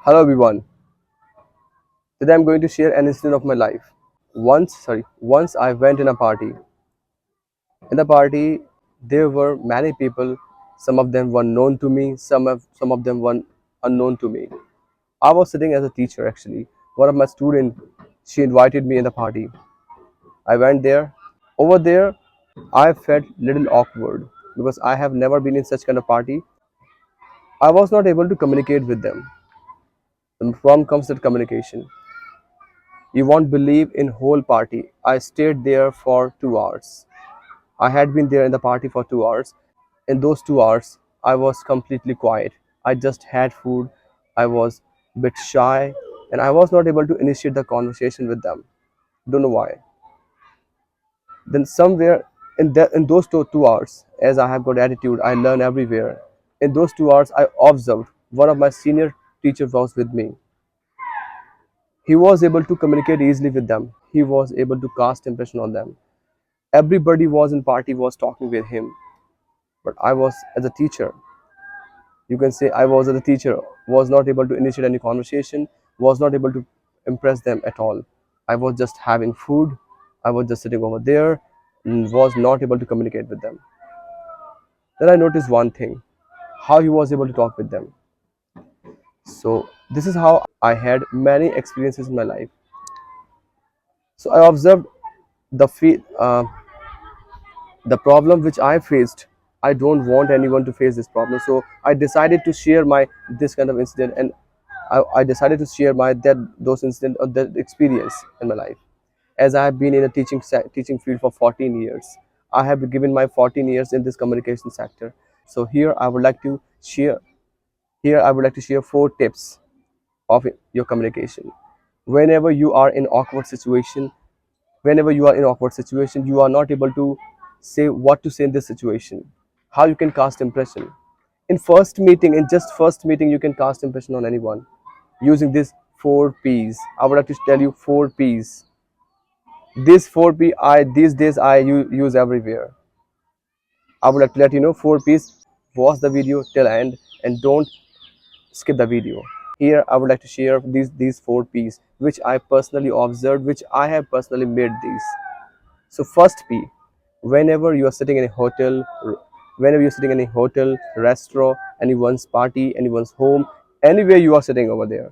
Hello everyone. Today I'm going to share an incident of my life. Once I went in a party. In the party, there were many people. Some of them were known to me. Some of them were unknown to me. I was sitting as a teacher actually. One of my students, she invited me in the party. I went there. Over there, I felt little awkward because I have never been in such kind of party. I was not able to communicate with them. And from comes that communication. You won't believe in whole party. I stayed there for 2 hours. I had been there in the party for 2 hours. In those 2 hours, I was completely quiet. I just had food. I was a bit shy and I was not able to initiate the conversation with them. Don't know why. Then somewhere in those 2 hours, as I have got attitude, I learn everywhere. In those 2 hours, I observed one of my senior teachers was with me. He was able to communicate easily with them. He was able to cast impression on them. Everybody was in party was talking with him, but I was as a teacher, you can say I was as a teacher, was not able to initiate any conversation, was not able to impress them at all. I was just having food, I was just sitting over there and was not able to communicate with them. Then I noticed one thing, how he was able to talk with them. So this is how I had many experiences in my life. So I observed the the problem which I faced. I don't want anyone to face this problem, so I decided to share my this kind of incident, and I decided to share my that those incident or that experience in my life. As I have been in a teaching field for 14 years, I have given my 14 years in this communication sector. So share here I would like to share 4 tips of your communication. Whenever you are in awkward situation, whenever you are in awkward situation, you are not able to say what to say in this situation, how you can cast impression. In first meeting, in just first meeting, you can cast impression on anyone using these 4 P's. I would like to tell you 4 P's. These 4 P I these days I use everywhere. I would like to let you know 4 P's. Watch the video till end and don't skip the video. Here I would like to share these 4 P's which I personally observed, which I have personally made these. So first P, whenever you are sitting in a hotel, whenever you're sitting in a hotel, restaurant, anyone's party, anyone's home, anywhere you are sitting over there,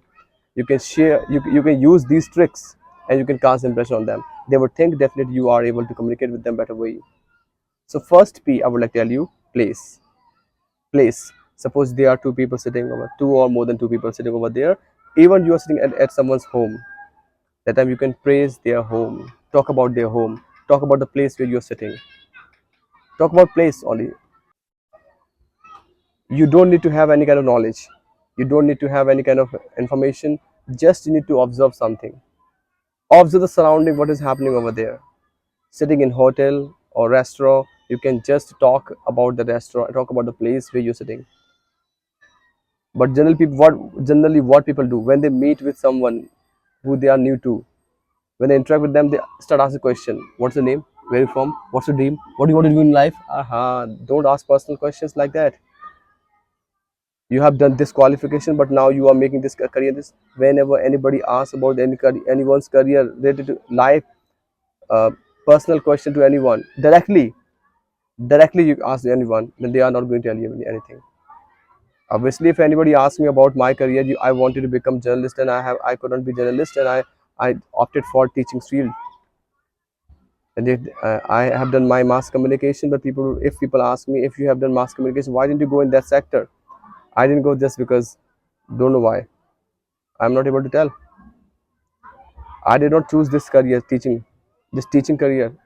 you can use these tricks and you can cast impression on them. They would think definitely you are able to communicate with them better way. So first P, I would like to tell you place. Place. Suppose there are two or more than two people sitting over there. Even you are sitting at someone's home. That time you can praise their home, talk about their home, talk about the place where you're sitting, talk about place only. You don't need to have any kind of knowledge, you don't need to have any kind of information, just you need to observe something. Observe the surrounding, what is happening over there. Sitting in hotel or restaurant, you can just talk about the restaurant, talk about the place where you're sitting. But generally what people do when they meet with someone who they are new to, when they interact with them, they start asking question, what's the name, where you from, what's your dream, what do you want to do in life. Don't ask personal questions like that. You have done this qualification but now you are making this career this. Whenever anybody asks about anyone's career related to life, uh, personal question to anyone, directly you ask anyone, then they are not going to tell you anything. Obviously if anybody asks me about my career, I wanted to become journalist and I couldn't be journalist, and I opted for teaching field. And I have done my mass communication, but if people ask me, if you have done mass communication, why didn't you go in that sector? I didn't go just because, don't know why. I'm not able to tell. I did not choose this career, teaching, this teaching career,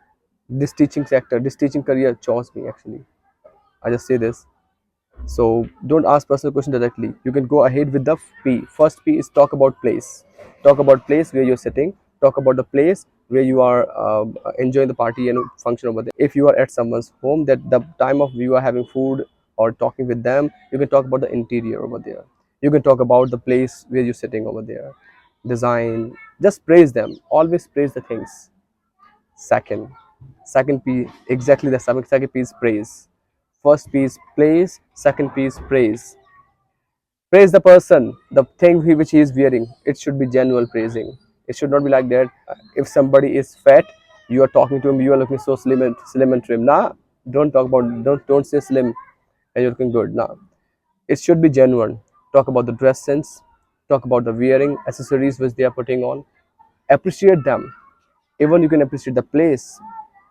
this teaching sector, this teaching career chose me actually. I just say this. So don't ask personal question directly. You can go ahead with the P. First P is talk about place. Talk about place where you're sitting. Talk about the place where you are enjoying the party and function over there. If you are at someone's home, that the time of you are having food or talking with them, you can talk about the interior over there. You can talk about the place where you're sitting over there. Design. Just praise them. Always praise the things. Second, second P, exactly the second P is praise. First P is place, second P is praise. Praise the person, the thing which he is wearing. It should be genuine praising. It should not be like that. If somebody is fat, you are talking to him, you are looking so slim and trim. Nah, don't talk about, don't say slim and you're looking good. Nah, it should be genuine. Talk about the dress sense, talk about the wearing accessories which they are putting on. Appreciate them. Even you can appreciate the place.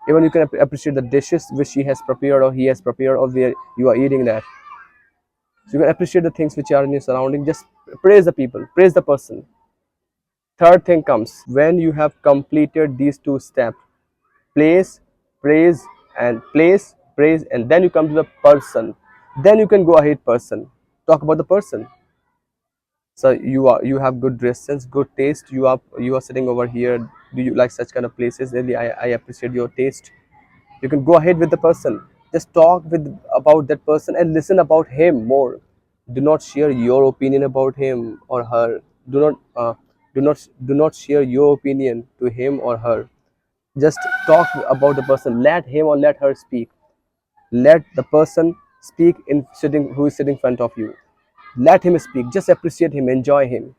Even you can appreciate the dishes which she has prepared or he has prepared or where you are eating that. So you can appreciate the things which are in your surrounding. Just praise the people, praise the person. Third thing comes when you have completed these two steps: place, praise, and place, praise, and then you come to the person. Then you can go ahead, person. Talk about the person. So you have good dress sense, good taste. You are sitting over here. Do you like such kind of places? Really, I appreciate your taste. You can go ahead with the person. Just talk with about that person and listen about him more. Do not share your opinion about him or her. Do not do not share your opinion to him or her. Just talk about the person. Let him or let her speak. Let the person speak in sitting who is sitting in front of you. Let him speak. Just appreciate him. Enjoy him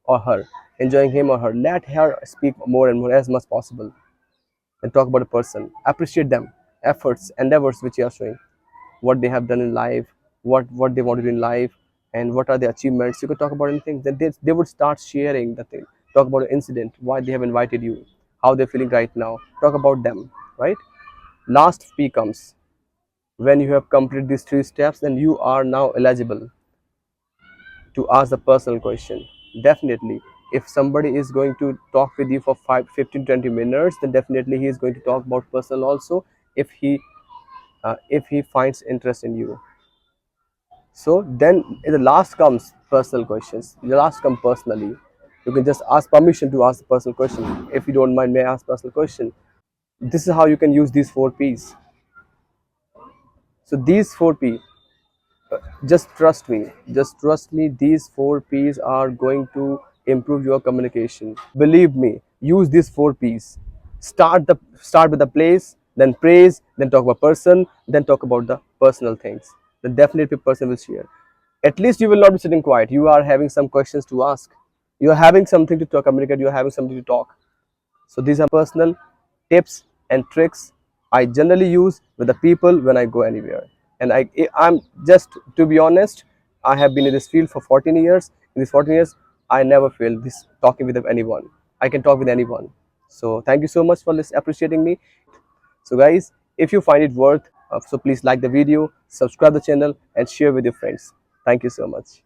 or her. Enjoying him or her. Let her speak more and more as much possible. And talk about a person. Appreciate them, efforts, endeavors which you are showing, what they have done in life, what they want to do in life, and what are their achievements. You could talk about anything. Then they would start sharing the thing. Talk about an incident, why they have invited you, how they're feeling right now. Talk about them, right? Last P comes when you have completed these three steps, then you are now eligible to ask the personal question. Definitely, if somebody is going to talk with you for 5, 15, 20 minutes, then definitely he is going to talk about personal also, if he finds interest in you. So then in the last comes personal questions. The last come personally. You can just ask permission to ask the personal question. If you don't mind, may I ask personal question? This is how you can use these 4 P's. So these 4 P, just trust me. Just trust me. These 4 P's are going to improve your communication. Believe me. Use these 4 P's. Start with the place, then praise, then talk about person, then talk about the personal things. Then definitely person will share. At least you will not be sitting quiet. You are having some questions to ask. You are having something to talk, communicate. You are having something to talk. So these are personal tips and tricks I generally use with the people when I go anywhere. And I'm just, to be honest, I have been in this field for 14 years. In these 14 years, I never feel this talking with anyone. I can talk with anyone. So thank you so much for this appreciating me. So guys, if you find it worth, so please like the video, subscribe the channel, and share with your friends. Thank you so much.